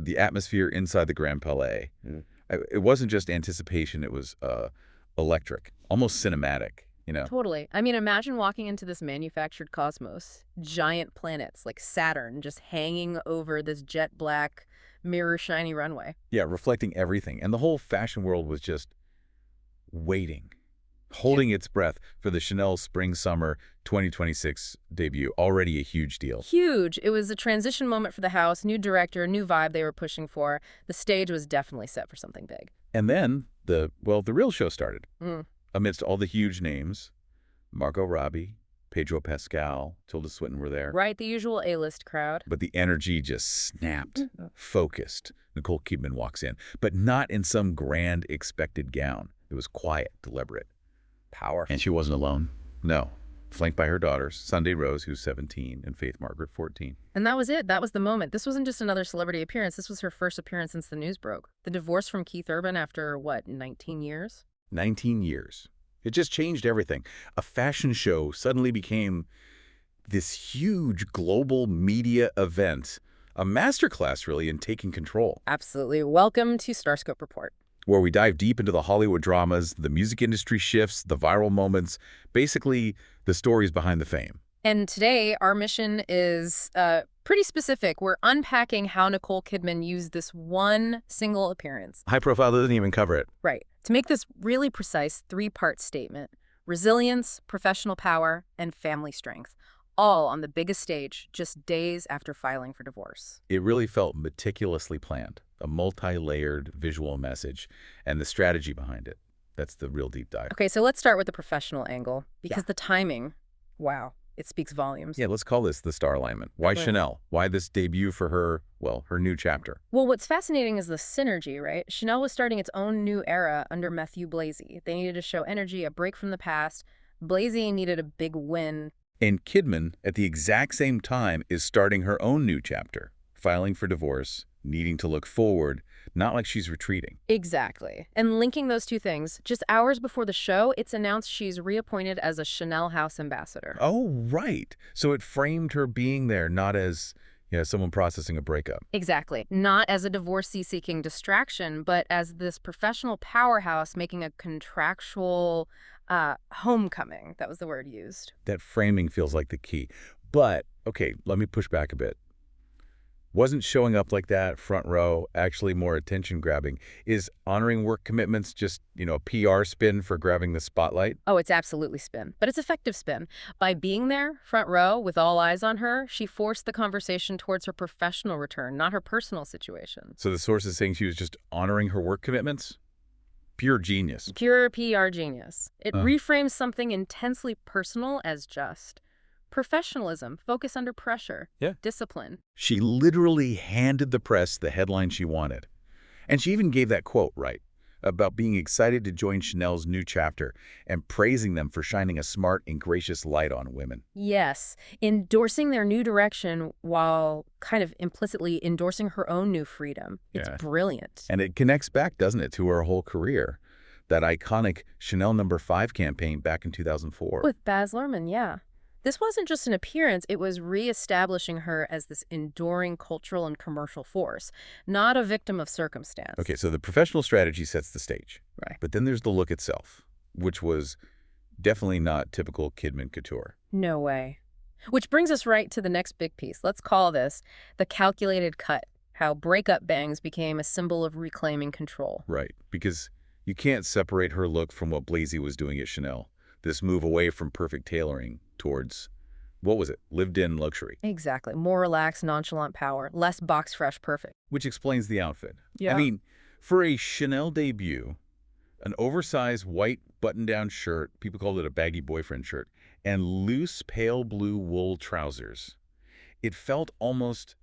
the atmosphere inside the Grand Palais. It wasn't just anticipation, it was electric, almost cinematic, you know? Totally. I mean, imagine walking into this manufactured cosmos. Giant planets like Saturn just hanging over this jet black, mirror shiny runway. Yeah, reflecting everything. And the whole fashion world was just waiting, holding its breath for the Chanel Spring-Summer 2026 debut. Already a huge deal. Huge. It was a transition moment for the house, new director, new vibe they were pushing for. The stage was definitely set for something big. And then the real show started. Mm. Amidst all the huge names, Margot Robbie, Pedro Pascal, Tilda Swinton were there. Right, the usual A-list crowd. But the energy just snapped, focused. Nicole Kidman walks in, but not in some grand expected gown. It was quiet, deliberate. Powerful. And she wasn't alone. No. Flanked by her daughters, Sunday Rose, who's 17, and Faith Margaret, 14. And that was it. That was the moment. This wasn't just another celebrity appearance. This was her first appearance since the news broke. The divorce from Keith Urban after, what, 19 years? 19 years. It just changed everything. A fashion show suddenly became this huge global media event, a masterclass, really, in taking control. Absolutely. Welcome to Starscope Report, where we dive deep into the Hollywood dramas, the music industry shifts, the viral moments, basically the stories behind the fame. And today, our mission is pretty specific. We're unpacking how Nicole Kidman used this one single appearance. High Profile doesn't even cover it. Right. To make this really precise three-part statement: resilience, professional power, and family strength, all on the biggest stage just days after filing for divorce. It really felt meticulously planned, a multi-layered visual message, and the strategy behind it. That's the real deep dive. Okay, so let's start with the professional angle, because Yeah. the timing, wow, it speaks volumes. Yeah, let's call this the star alignment. Why Right. Chanel? Why this debut for her, well, her new chapter? Well, what's fascinating is the synergy, right? Chanel was starting its own new era under Matthieu Blazy. They needed to show energy, a break from the past. Blazy needed a big win. And Kidman, at the exact same time, is starting her own new chapter, filing for divorce, needing to look forward, not like she's retreating. Exactly. And linking those two things, just hours before the show, it's announced she's reappointed as a Chanel House ambassador. Oh, right. So it framed her being there not as, someone processing a breakup. Exactly. Not as a divorcee-seeking distraction, but as this professional powerhouse making a contractual homecoming. That was the word used. That framing feels like the key. But, okay, let me push back a bit. Wasn't showing up like that, front row, actually more attention-grabbing? Is honoring work commitments just, a PR spin for grabbing the spotlight? Oh, it's absolutely spin. But it's effective spin. By being there, front row, with all eyes on her, she forced the conversation towards her professional return, not her personal situation. So the source is saying she was just honoring her work commitments? Pure genius. Pure PR genius. It reframes something intensely personal as just professionalism, focus under pressure, discipline. She literally handed the press the headline she wanted. And she even gave that quote, right, about being excited to join Chanel's new chapter and praising them for shining a smart and gracious light on women. Yes, endorsing their new direction while kind of implicitly endorsing her own new freedom. It's brilliant. And it connects back, doesn't it, to her whole career. That iconic Chanel No. 5 campaign back in 2004. With Baz Luhrmann, yeah. This wasn't just an appearance, it was reestablishing her as this enduring cultural and commercial force, not a victim of circumstance. Okay, so the professional strategy sets the stage. Right. But then there's the look itself, which was definitely not typical Kidman couture. No way. Which brings us right to the next big piece. Let's call this the calculated cut, how breakup bangs became a symbol of reclaiming control. Right, because you can't separate her look from what Blazy was doing at Chanel. This move away from perfect tailoring towards, what was it, lived-in luxury. Exactly. More relaxed, nonchalant power, less box fresh perfect. Which explains the outfit. Yeah. I mean, for a Chanel debut, an oversized white button-down shirt, people called it a baggy boyfriend shirt, and loose pale blue wool trousers, it felt almost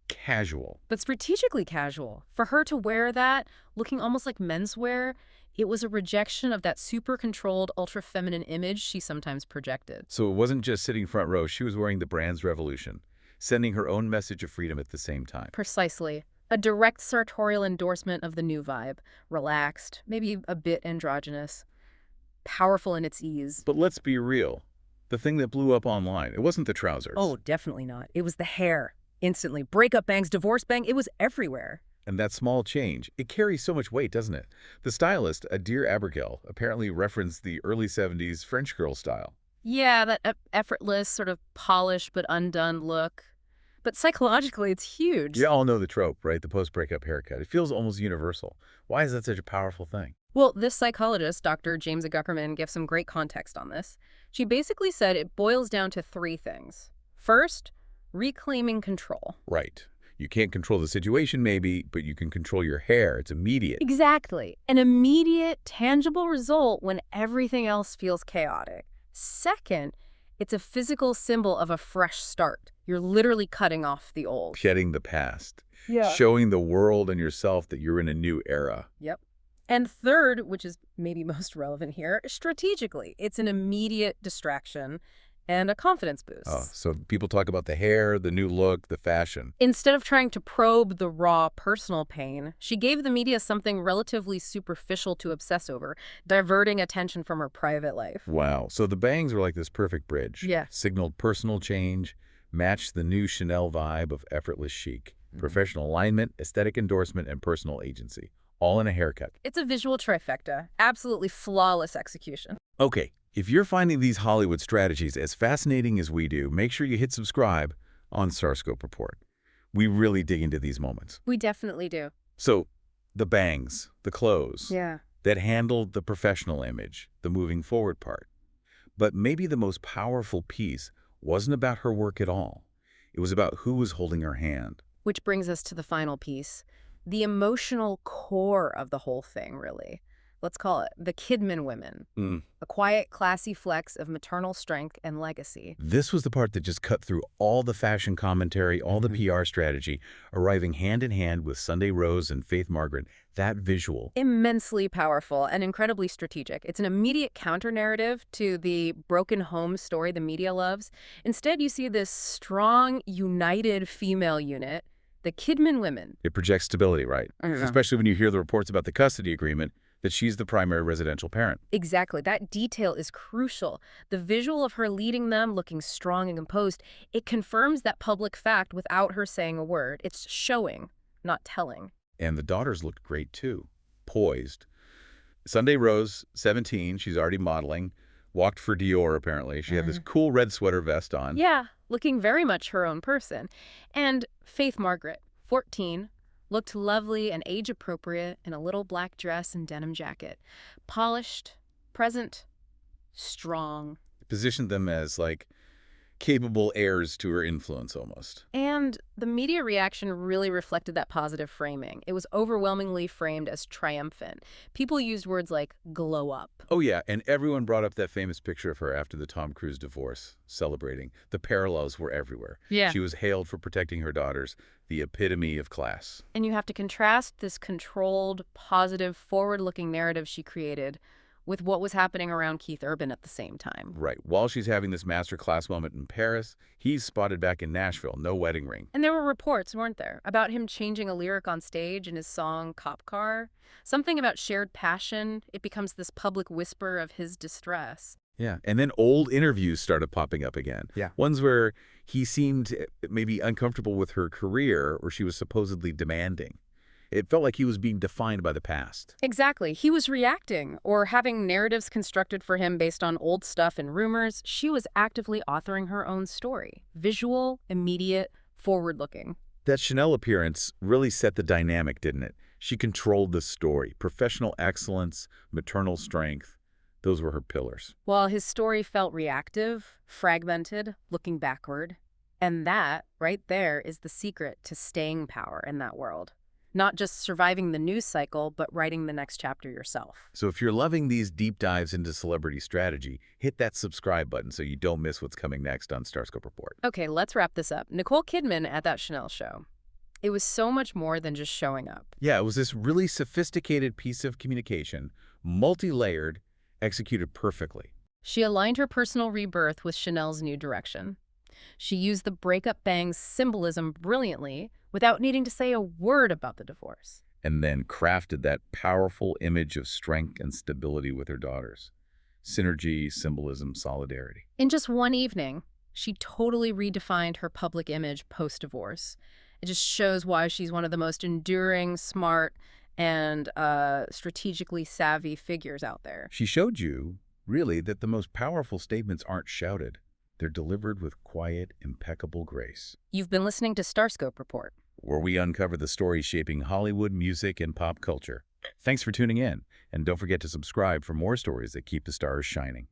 casual. But strategically casual. For her to wear that, looking almost like menswear, it was a rejection of that super-controlled, ultra-feminine image she sometimes projected. So it wasn't just sitting front row. She was wearing the brand's revolution, sending her own message of freedom at the same time. Precisely. A direct sartorial endorsement of the new vibe. Relaxed, maybe a bit androgynous, powerful in its ease. But let's be real. The thing that blew up online, it wasn't the trousers. Oh, definitely not. It was the hair. Instantly. Breakup bangs, divorce bang, it was everywhere. And that small change, it carries so much weight, doesn't it? The stylist, Adair Abergel, apparently referenced the early 70s French girl style. Yeah, that effortless, sort of polished but undone look. But psychologically, it's huge. You all know the trope, right? The post-breakup haircut. It feels almost universal. Why is that such a powerful thing? Well, this psychologist, Dr. James Guckerman, gives some great context on this. She basically said it boils down to three things. First, reclaiming control. Right. You can't control the situation, maybe, but you can control your hair. It's immediate. Exactly. An immediate, tangible result when everything else feels chaotic. Second, it's a physical symbol of a fresh start. You're literally cutting off the old. Shedding the past. Yeah. Showing the world and yourself that you're in a new era. Yep. And third, which is maybe most relevant here, strategically. It's an immediate distraction and a confidence boost. Oh, so people talk about the hair, the new look, the fashion. Instead of trying to probe the raw personal pain, she gave the media something relatively superficial to obsess over, diverting attention from her private life. Wow. So the bangs were like this perfect bridge. Yeah. Signaled personal change, matched the new Chanel vibe of effortless chic. Professional alignment, aesthetic endorsement, and personal agency. All in a haircut. It's a visual trifecta. Absolutely flawless execution. Okay, if you're finding these Hollywood strategies as fascinating as we do, make sure you hit subscribe on Starscope Report. We really dig into these moments. We definitely do. So, the bangs, the clothes, Yeah. that handled the professional image, the moving forward part. But maybe the most powerful piece wasn't about her work at all. It was about who was holding her hand. Which brings us to the final piece. The emotional core of the whole thing, really. Let's call it the Kidman women. A quiet, classy flex of maternal strength and legacy. This was the part that just cut through all the fashion commentary, all the PR strategy, arriving hand in hand with Sunday Rose and Faith Margaret. That visual. Immensely powerful and incredibly strategic. It's an immediate counter-narrative to the broken home story the media loves. Instead, you see this strong, united female unit, the Kidman women. It projects stability, right? Especially when you hear the reports about the custody agreement, that she's the primary residential parent. Exactly. That detail is crucial. The visual of her leading them, looking strong and composed, it confirms that public fact without her saying a word. It's showing, not telling. And the daughters looked great, too. Poised. Sunday Rose, 17, she's already modeling. Walked for Dior, apparently. She had this cool red sweater vest on. Yeah, looking very much her own person. And Faith Margaret, 14, looked lovely and age-appropriate in a little black dress and denim jacket. Polished, present, strong. Positioned them as, like, capable heirs to her influence, almost. And the media reaction really reflected that positive framing. It was overwhelmingly framed as triumphant. People used words like glow up. Oh, yeah, and everyone brought up that famous picture of her after the Tom Cruise divorce, celebrating. The parallels were everywhere. Yeah. She was hailed for protecting her daughters, the epitome of class. And you have to contrast this controlled, positive, forward-looking narrative she created with what was happening around Keith Urban at the same time. Right. While she's having this masterclass moment in Paris, he's spotted back in Nashville, no wedding ring. And there were reports, weren't there, about him changing a lyric on stage in his song Cop Car? Something about shared passion. It becomes this public whisper of his distress. Yeah, and then old interviews started popping up again. Yeah. Ones where he seemed maybe uncomfortable with her career or she was supposedly demanding. It felt like he was being defined by the past. Exactly. He was reacting or having narratives constructed for him based on old stuff and rumors. She was actively authoring her own story. Visual, immediate, forward-looking. That Chanel appearance really set the dynamic, didn't it? She controlled the story. Professional excellence, maternal strength. Those were her pillars. While his story felt reactive, fragmented, looking backward. And that, right there, is the secret to staying power in that world. Not just surviving the news cycle, but writing the next chapter yourself. So if you're loving these deep dives into celebrity strategy, hit that subscribe button so you don't miss what's coming next on Starscope Report. Okay, let's wrap this up. Nicole Kidman at that Chanel show. It was so much more than just showing up. Yeah, it was this really sophisticated piece of communication, multi-layered, executed perfectly. She aligned her personal rebirth with Chanel's new direction. She used the breakup bang's symbolism brilliantly without needing to say a word about the divorce. And then crafted that powerful image of strength and stability with her daughters. Synergy, symbolism, solidarity. In just one evening, She totally redefined her public image post-divorce. It just shows why she's one of the most enduring, smart, and strategically savvy figures out there. She showed you, really, that the most powerful statements aren't shouted. They're delivered with quiet, impeccable grace. You've been listening to Starscope Report. Where we uncover the stories shaping Hollywood, music, and pop culture. Thanks for tuning in, and don't forget to subscribe for more stories that keep the stars shining.